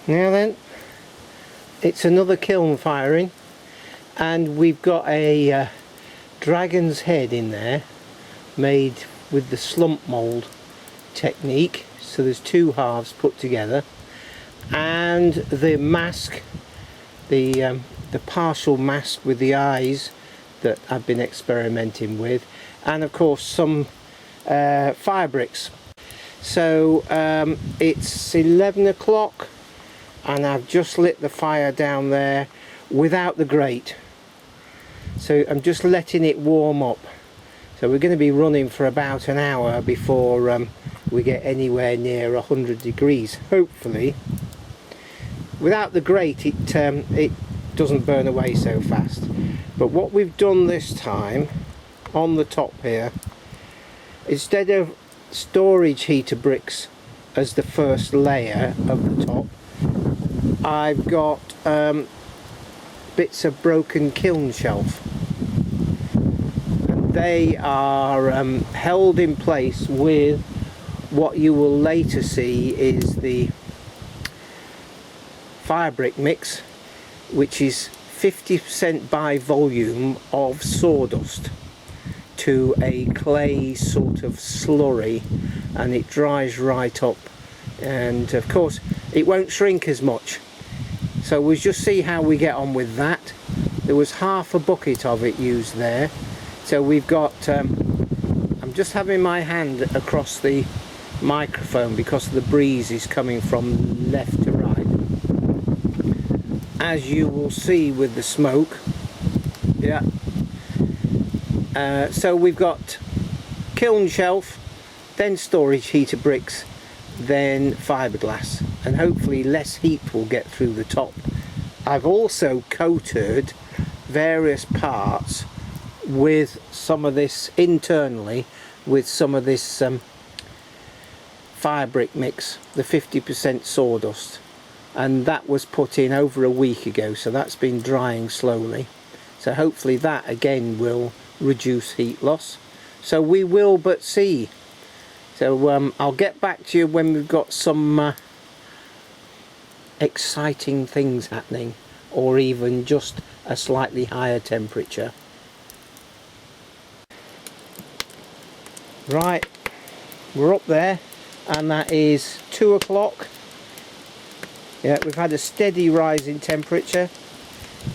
Now then, it's another kiln firing, and we've got a dragon's head in there made with the slump mould technique. So there's two halves put together, and the mask, the partial mask with the eyes that I've been experimenting with, and of course some fire bricks. So it's 11 o'clock and I've just lit the fire down there without the grate, so I'm just letting it warm up. So we're going to be running for about an hour before we get anywhere near 100 degrees, hopefully. Without the grate it doesn't burn away so fast. But what we've done this time on the top here, instead of storage heater bricks as the first layer of the top, I've got bits of broken kiln shelf, and they are held in place with what you will later see is the fire brick mix, which is 50% by volume of sawdust to a clay sort of slurry, and it dries right up, and of course it won't shrink as much. So we'll just see how we get on with that. There was half a bucket of it used there, so we've got I'm just having my hand across the microphone because the breeze is coming from left to right, as you will see with the smoke. Yeah. So we've got kiln shelf, then storage heater bricks, then fiberglass, and hopefully less heat will get through the top. I've also coated various parts with some of this internally, with some of this fire brick mix, the 50% sawdust, and that was put in over a week ago, so that's been drying slowly. So hopefully that again will reduce heat loss. So we will but see. So I'll get back to you when we've got some exciting things happening, or even just a slightly higher temperature. Right, we're up there, and that is 2 o'clock. Yeah, we've had a steady rise in temperature,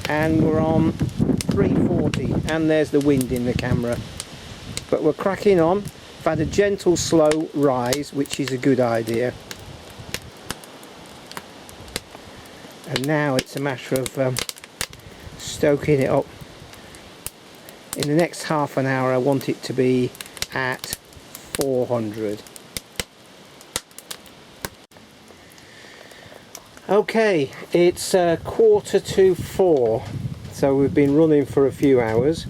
and we're on 340, and there's the wind in the camera, but we're cracking on. We've had a gentle slow rise, which is a good idea, and now it's a matter of stoking it up. In the next half an hour I want it to be at 400. Okay, it's 3:45, so we've been running for a few hours,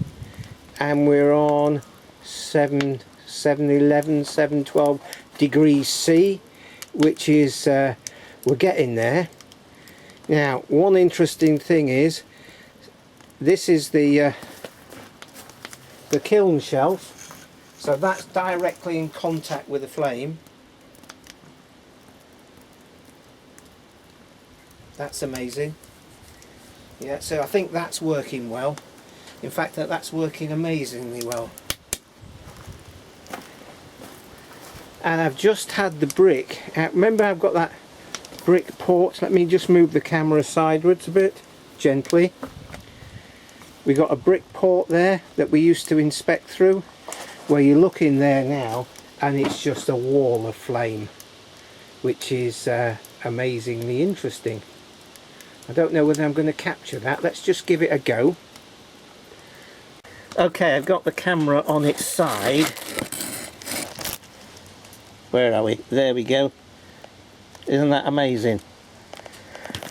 and we're on 712 degrees C, which is we're getting there. Now, one interesting thing is, this is the kiln shelf, so that's directly in contact with the flame. That's amazing. Yeah, so I think that's working well. In fact, that's working amazingly well. And I've just had the brick. Remember, I've got that brick port. Let me just move the camera sideways a bit, gently. We got a brick port there that we used to inspect through, where you look in there now and it's just a wall of flame, which is amazingly interesting. I don't know whether I'm going to capture that. Let's just give it a go. Okay, I've got the camera on its side. Where are we? There we go. Isn't that amazing?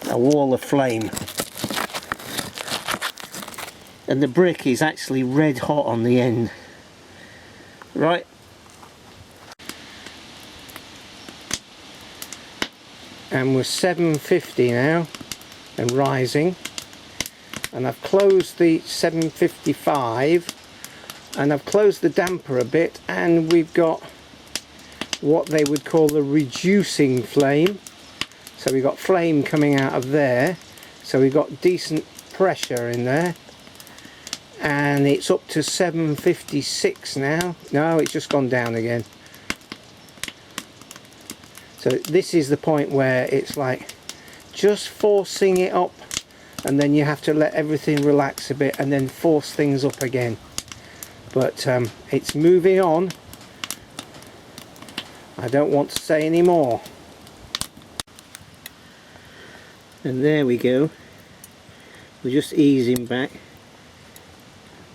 A wall of flame. And the brick is actually red hot on the end. Right. And we're 750 now and rising. And I've closed the 755 and I've closed the damper a bit, and we've got what they would call the reducing flame, So we've got flame coming out of there, so we've got decent pressure in there, and it's up to 756 now. No, it's just gone down again. So this is the point where it's like just forcing it up, and then you have to let everything relax a bit and then force things up again. But it's moving on. I don't want to say any more. And there we go. We're just easing back.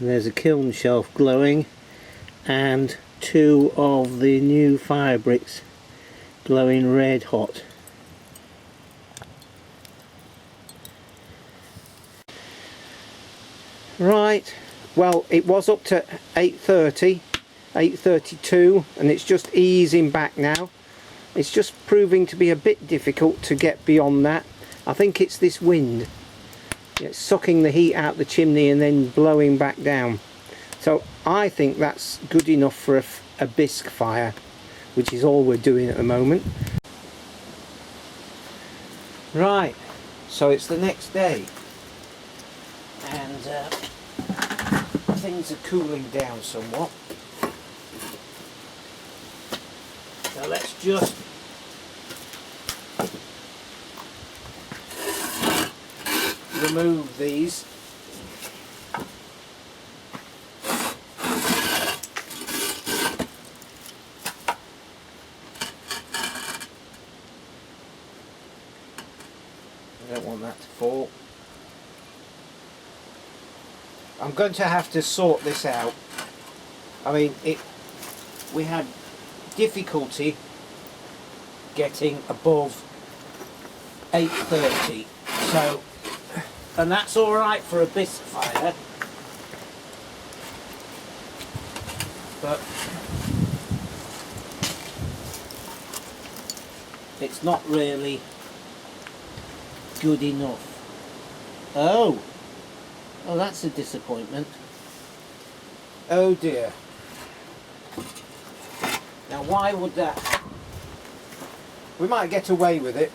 There's a kiln shelf glowing, and 2 of the new fire bricks glowing red hot. Right, well, it was up to 830, 832, and it's just easing back now. It's just proving to be a bit difficult to get beyond that. I think it's this wind. It's sucking the heat out the chimney and then blowing back down. So I think that's good enough for a bisque fire, which is all we're doing at the moment. Right, so it's the next day, and things are cooling down somewhat. So let's just remove these. I don't want that to fall. I'm going to have to sort this out. I mean, we had difficulty getting above 830, so, and that's all right for a bisque fire, but it's not really good enough. Oh, that's a disappointment. Oh dear. Now why would that? We might get away with it.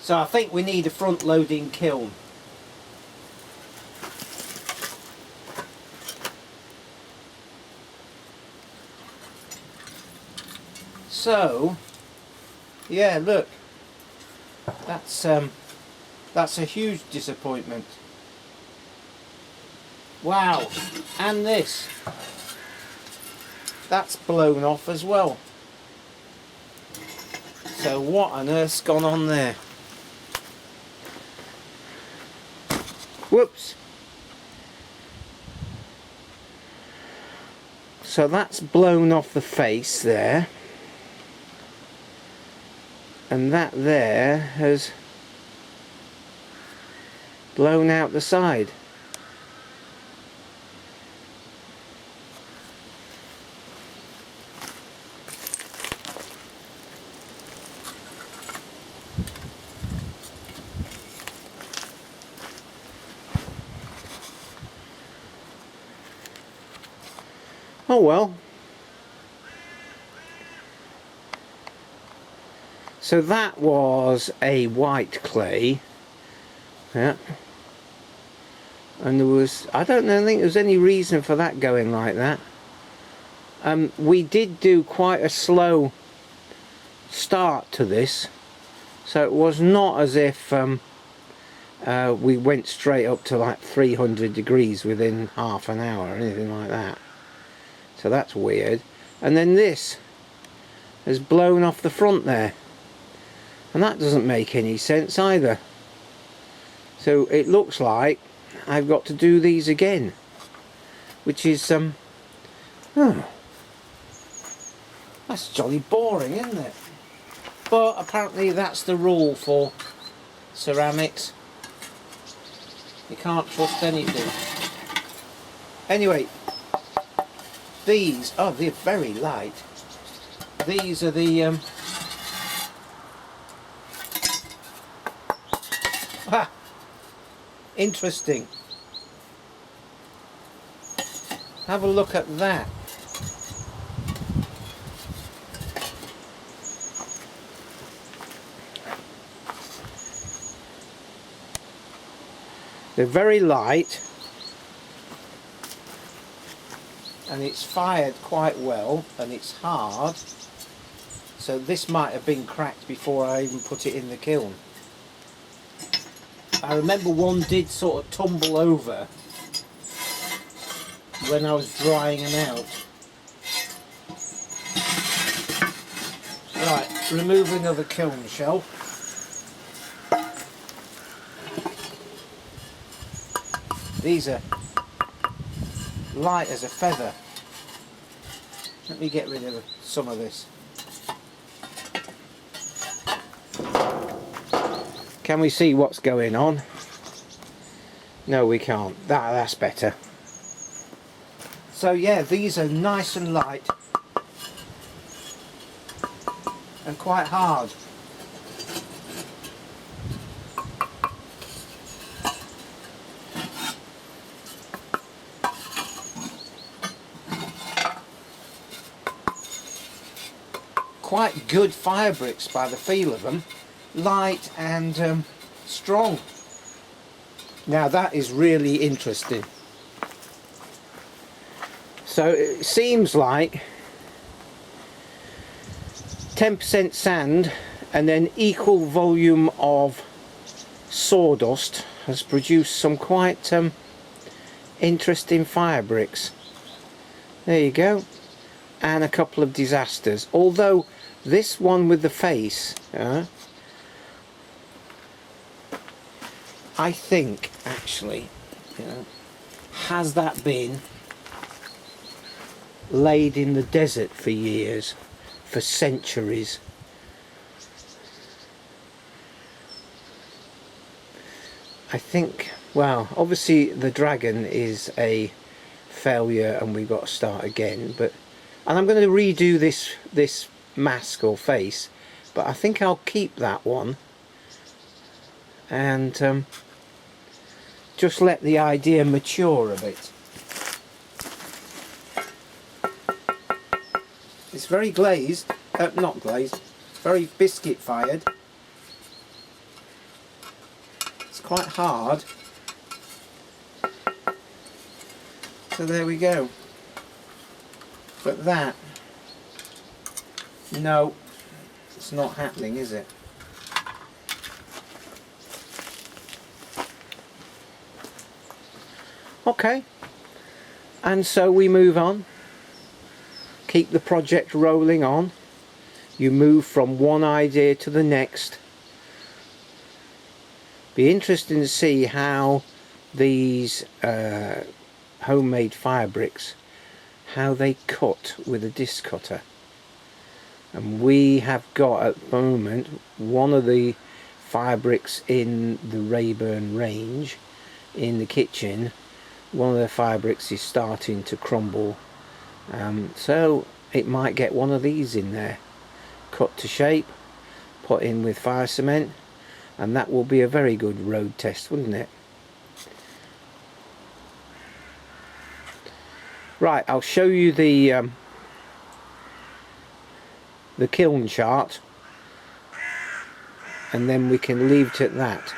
So I think we need a front loading kiln. So yeah, look, that's a huge disappointment. Wow, and this, that's blown off as well. So what on earth's gone on there? Whoops. So that's blown off the face there, and that there has blown out the side. Oh well. So that was a white clay. Yeah. And there was, I don't think there was any reason for that going like that. We did do quite a slow start to this, so it was not as if we went straight up to like 300 degrees within half an hour or anything like that. So that's weird. And then this has blown off the front there, and that doesn't make any sense either. So it looks like I've got to do these again, which is that's jolly boring, isn't it? But apparently that's the rule for ceramics. You can't trust anything. Anyway, these, oh, they're very light. These are the interesting. Have a look at that. They're very light, and it's fired quite well, and it's hard, so this might have been cracked before I even put it in the kiln. I remember one did sort of tumble over when I was drying them out. Right, removing of the kiln shell. These are light as a feather. Let me get rid of some of this. Can we see what's going on? No, we can't. That's better. So yeah, these are nice and light and quite hard. Quite good fire bricks by the feel of them, light and strong. Now that is really interesting. So it seems like 10% sand and then equal volume of sawdust has produced some quite interesting fire bricks. There you go. And a couple of disasters, although this one with the face, I think actually, has that been laid in the desert for years, for centuries? I think, well, obviously the dragon is a failure and we've got to start again, and I'm going to redo this mask or face, but I think I'll keep that one and just let the idea mature a bit. It's very glazed, not glazed, very biscuit fired. It's quite hard. So there we go. But that, no, it's not happening, is it? Okay, and so we move on. Keep the project rolling on. You move from one idea to the next. Be interesting to see how these homemade fire bricks, how they cut with a disc cutter. And we have got at the moment one of the fire bricks in the Rayburn range in the kitchen. One of the fire bricks is starting to crumble, so it might get one of these in there, cut to shape, put in with fire cement, and that will be a very good road test, wouldn't it? Right, I'll show you the kiln chart, and then we can leave it at that.